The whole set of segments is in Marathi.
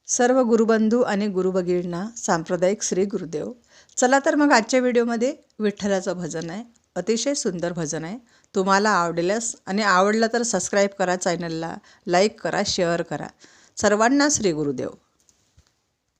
सर्व गुरुबंधू आणि गुरुभगिनींना सांप्रदायिक श्री गुरुदेव. चला तर मग आजच्या व्हिडिओमध्ये विठ्ठलाचं भजन आहे. अतिशय सुंदर भजन आहे. तुम्हाला आवडेलच आणि आवडलं तर सबस्क्राईब करा, चॅनलला लाईक करा, शेअर करा. सर्वांना श्री गुरुदेव.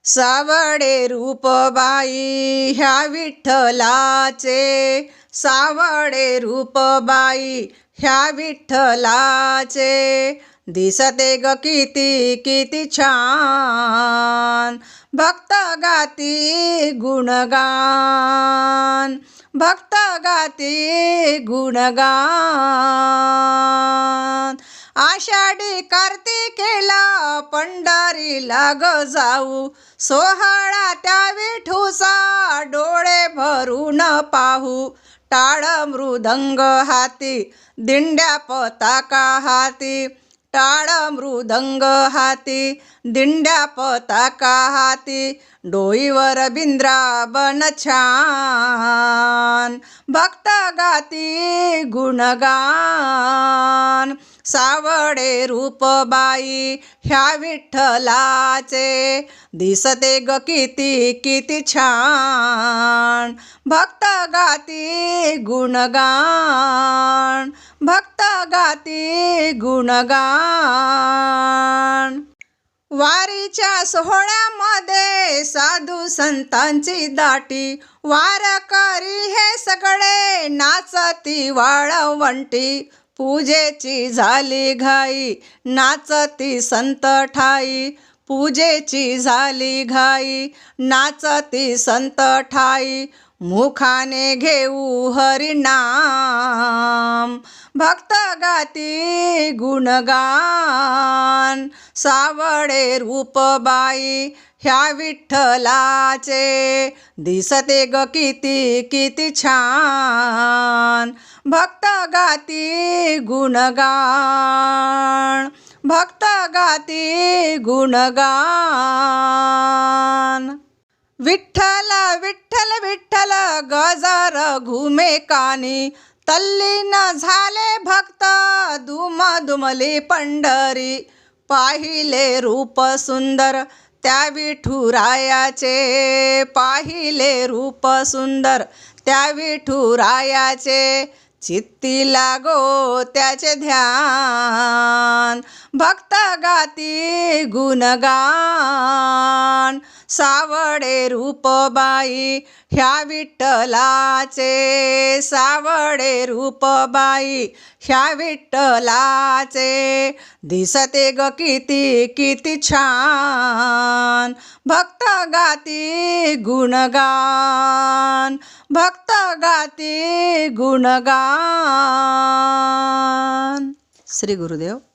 सावडे रूप बाई ह्या विठ्ठलाचे, सावडे रूप बाई ह्या विठ्ठलाचे, दिसते ग किती किती छान, भक्त गाती गुणगान, भक्त गाती गुणगान. आषाढी कार्तिकेला पंढरीला ग जाऊ, सोहळा त्या विठूचा डोळे भरून पाहू. टाळ मृदंग हाती, दिंड्या पताका हाती, टाळ मृदंग हाती, दिंड्या पताका हाती, डोईवर बिंद्रावन छान, भक्त गाती गुणगान. सावडे रूप बाई ह्या विठ्ठलाचे, दिसते ग किती किती छान, भक्त गाती गुणगान, भक्त गाती गुणगान. वारीच्या सोहळ्यामध्ये साधू संतांची दाटी, वारकरी हे सगळे नाचती वाळवंटी. पूजेची झाली घाई, नाचती संत ठाई, पूजेची झाली घाई, नाचती संत ठाई. मुखाने घेऊ हरिनाम, भक्त गाती गुणगान. सावडे रूप बाई ह्या विठ्ठलाचे, दिसते ग किती किती छान, भक्त गाती गुणगान, भक्त गाती गुणगान. विठ्ठल विठ्ठल विठ्ठल गजर घुमे कानी, तल्लीन झाले भक्त दुम दुमली पंढरी. पाहिले रूप सुंदर त्या विठुरायाचे, पाहिले रूप सुंदर त्या विठुरायाचे, चित्ती लागो त्याचे ध्यान, भक्त गाती गुणगान. सावडे रूप बाई ह्या विठ्ठलाचे, सावडे रूप बाई ह्या विठ्ठलाचे, दिसते ग किती किती छान, भक्त गाती गुणगान, भक्त गाती गुणगान. श्री गुरुदेव.